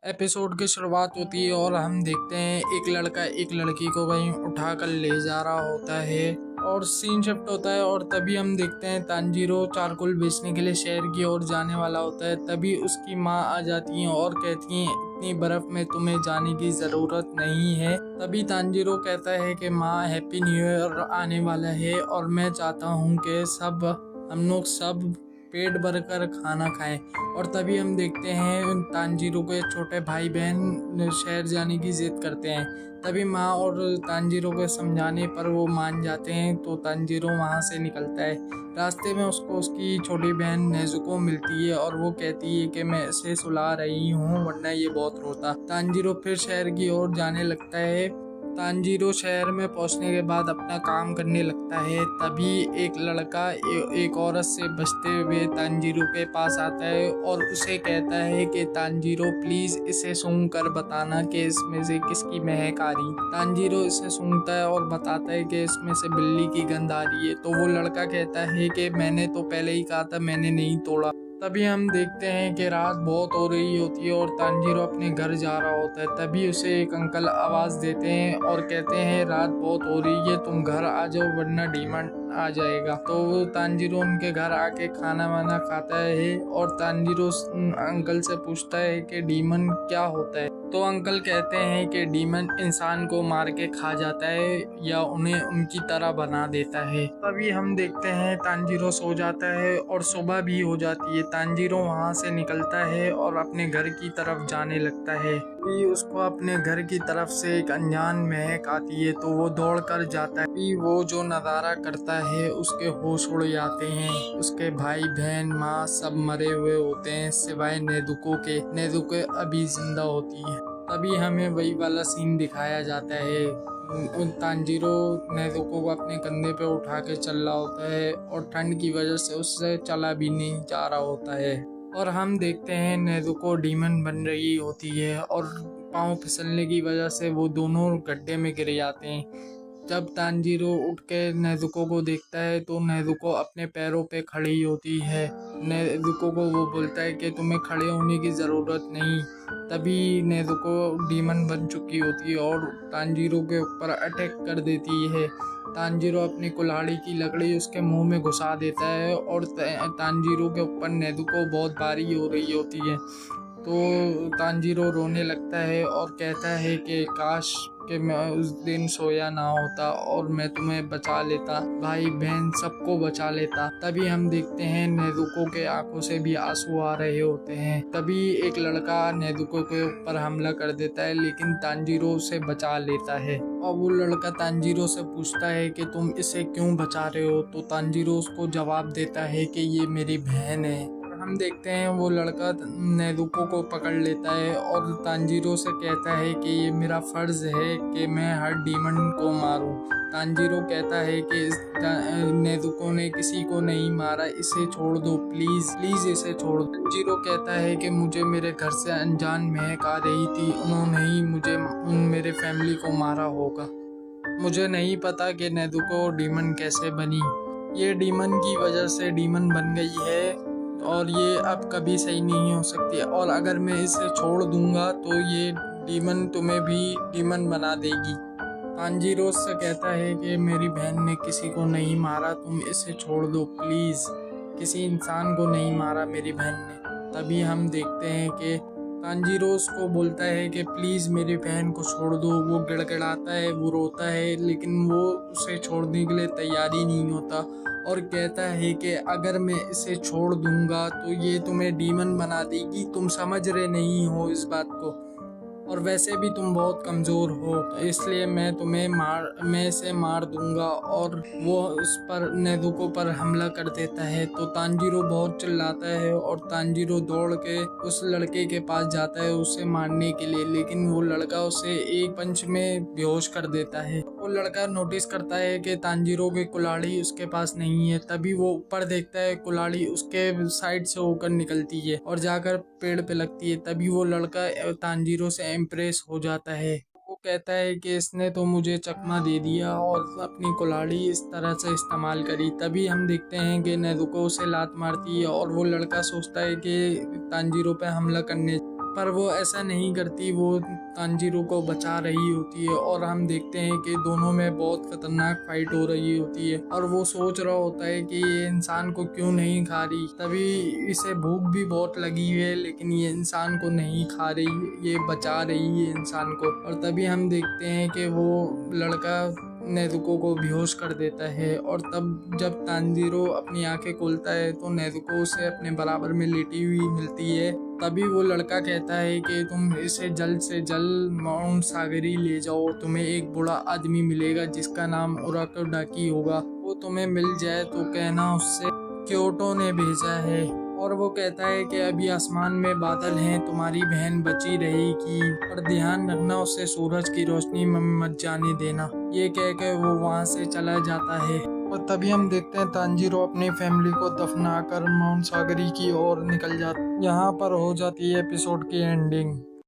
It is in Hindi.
एपिसोड की शुरुआत होती है और हम देखते हैं एक लड़का एक लड़की को कहीं उठा कर ले जा रहा होता है और सीन शिफ्ट होता है। और तभी हम देखते हैं तांजीरो चारकोल बेचने के लिए शहर की ओर जाने वाला होता है। तभी उसकी माँ आ जाती है और कहती है इतनी बर्फ में तुम्हें जाने की ज़रूरत नहीं है। तभी तांजीरो कहता है कि माँ हैप्पी न्यू ईयर आने वाला है और मैं चाहता हूँ कि हम लोग सब पेट भर कर खाना खाएं। और तभी हम देखते हैं तांजीरो के छोटे भाई बहन शहर जाने की जिद करते हैं। तभी माँ और तांजीरो के समझाने पर वो मान जाते हैं तो तांजीरो वहाँ से निकलता है। रास्ते में उसको उसकी छोटी बहन नेजुको मिलती है और वो कहती है कि मैं इसे सुला रही हूँ वरना ये बहुत रोता। तांजीरो फिर शहर की ओर जाने लगता है। तांजीरो शहर में पहुंचने के बाद अपना काम करने लगता है। तभी एक लड़का एक औरत से बचते हुए तांजीरो के पास आता है और उसे कहता है कि तांजीरो प्लीज इसे सूंघ कर बताना कि इसमें से किसकी महक आ रही। तांजीरो इसे सूंघता है और बताता है कि इसमें से बिल्ली की गंध आ रही है। तो वो लड़का कहता है कि मैंने तो पहले ही कहा था, मैंने नहीं तोड़ा। तभी हम देखते हैं कि रात बहुत हो रही होती है और तांजीरो अपने घर जा रहा होता है। तभी उसे एक अंकल आवाज़ देते हैं और कहते हैं रात बहुत हो रही है, तुम घर आ जाओ वरना डीमन आ जाएगा। तो वो तांजीरो उनके घर आके खाना वाना खाता है और तांजीरो अंकल से पूछता है कि डीमन क्या होता है। तो अंकल कहते हैं कि डीमन इंसान को मार के खा जाता है या उन्हें उनकी तरह बना देता है। तभी हम देखते हैं तांजीरो सो जाता है और सुबह भी हो जाती है। तांजीरो वहाँ से निकलता है और अपने घर की तरफ जाने लगता है। तभी उसको अपने घर की तरफ से एक अनजान महक आती है तो वो दौड़ कर जाता है। तभी वो जो नज़ारा करता है उसके होश उड़ जाते हैं। उसके भाई बहन माँ सब मरे हुए होते हैं सिवाय नेजुको के। नेजुको अभी जिंदा होती है। तभी हमें वही वाला सीन दिखाया जाता है। तांजीरो नेजुको को अपने कंधे पे उठा के चल रहा होता है और ठंड की वजह से उससे चला भी नहीं जा रहा होता है। और हम देखते हैं नेजुको डीमन बन रही होती है और पाँव फिसलने की वजह से वो दोनों गड्ढे में गिर जाते हैं। जब तांजीरो उठ के नेजुको को देखता है तो नेजुको अपने पैरों पे खड़ी होती है। नेजुको को वो बोलता है कि तुम्हें खड़े होने की ज़रूरत नहीं। तभी नेजुको डीमन बन चुकी होती है और तांजीरो के ऊपर अटैक कर देती है। तांजीरो अपनी कुल्हाड़ी की लकड़ी उसके मुंह में घुसा देता है और तांजीरो के ऊपर नेजुको बहुत भारी हो रही होती है। तो तांजीरो रोने लगता है और कहता है कि काश कि मैं उस दिन सोया ना होता और मैं तुम्हें बचा लेता, भाई बहन सबको बचा लेता। तभी हम देखते हैं नेजुको के आंखों से भी आंसू आ रहे होते हैं। तभी एक लड़का नेजुको के ऊपर हमला कर देता है लेकिन तांजीरो उसे बचा लेता है। और वो लड़का तांजीरो से पूछता है कि तुम इसे क्यों बचा रहे हो। तो तांजीरो उसको जवाब देता है कि ये मेरी बहन है। हम देखते हैं वो लड़का नेजुको को पकड़ लेता है और तांजीरो से कहता है कि ये मेरा फर्ज है कि मैं हर डीमन को मारूं। तांजीरो कहता है कि नेजुको ने किसी को नहीं मारा, इसे छोड़ दो प्लीज प्लीज इसे छोड़ दो। तांजीरो कहता है कि मुझे मेरे घर से अनजान महक आ रही थी, उन्होंने ही मुझे मेरे फैमिली को मारा होगा। मुझे नहीं पता कि नेजुको डीमन कैसे बनी। ये डीमन की वजह से डीमन बन गई है और ये अब कभी सही नहीं हो सकती। और अगर मैं इसे छोड़ दूंगा तो ये डीमन तुम्हें भी डीमन बना देगी। तांजीरो से कहता है कि मेरी बहन ने किसी को नहीं मारा, तुम इसे छोड़ दो प्लीज़। किसी इंसान को नहीं मारा मेरी बहन ने। तभी हम देखते हैं कि तांजीरो उसको बोलता है कि प्लीज़ मेरी बहन को छोड़ दो। वो गिड़गिड़ाता है, वो रोता है लेकिन वो उसे छोड़ने के लिए तैयार ही नहीं होता और कहता है कि अगर मैं इसे छोड़ दूंगा तो ये तुम्हें डीमन बना देगी। तुम समझ रहे नहीं हो इस बात को और वैसे भी तुम बहुत कमज़ोर हो, तो इसलिए मैं इसे मार दूंगा। और वो उस पर नेजुको पर हमला कर देता है तो तांजीरो बहुत चिल्लाता है और तांजीरो दौड़ के उस लड़के के पास जाता है उसे मारने के लिए, लेकिन वो लड़का उसे एक पंच में बेहोश कर देता है। वो लड़का नोटिस करता है कि तांजीरो की कुल्हाड़ी उसके पास नहीं है। तभी वो ऊपर देखता है, कुल्हाड़ी उसके साइड से होकर निकलती है और जाकर पेड़ पे लगती है। तभी वो लड़का तांजीरो से इम्प्रेस हो जाता है। वो कहता है कि इसने तो मुझे चकमा दे दिया और अपनी कुल्हाड़ी इस तरह से इस्तेमाल करी। तभी हम देखते हैं कि नेजुको उसे लात मारती है और वो लड़का सोचता है कि तांजीरो पे हमला करने पर वो ऐसा नहीं करती, वो तांजीरो को बचा रही होती है और हम देखते हैं कि दोनों में बहुत खतरनाक फाइट हो रही होती है और वो सोच रहा होता है कि ये इंसान को क्यों नहीं खा रही। तभी इसे भूख भी बहुत लगी हुई है लेकिन ये इंसान को नहीं खा रही, ये बचा रही है इंसान को। और तभी हम देखते हैं कि वो लड़का नेजुको को बेहोश कर देता है और तब जब तांजीरो अपनी आंखें खोलता है तो नेजुको उसे अपने बराबर में लेटी हुई मिलती है। तभी वो लड़का कहता है कि तुम इसे जल्द से जल्द माउंट सागरी ले जाओ, तुम्हें एक बूढ़ा आदमी मिलेगा जिसका नाम उराकोडाकी होगा, वो तुम्हें मिल जाए तो कहना उससे क्योटो ने भेजा है। और वो कहता है कि अभी आसमान में बादल हैं, तुम्हारी बहन बची रहेगी और ध्यान रखना उसे सूरज की रोशनी में मत जाने देना। ये कह के वो वहाँ से चला जाता है और तभी हम देखते हैं तांजीरो अपनी फैमिली को दफना कर माउंट सागरी की ओर निकल जाता। यहाँ पर हो जाती है एपिसोड की एंडिंग।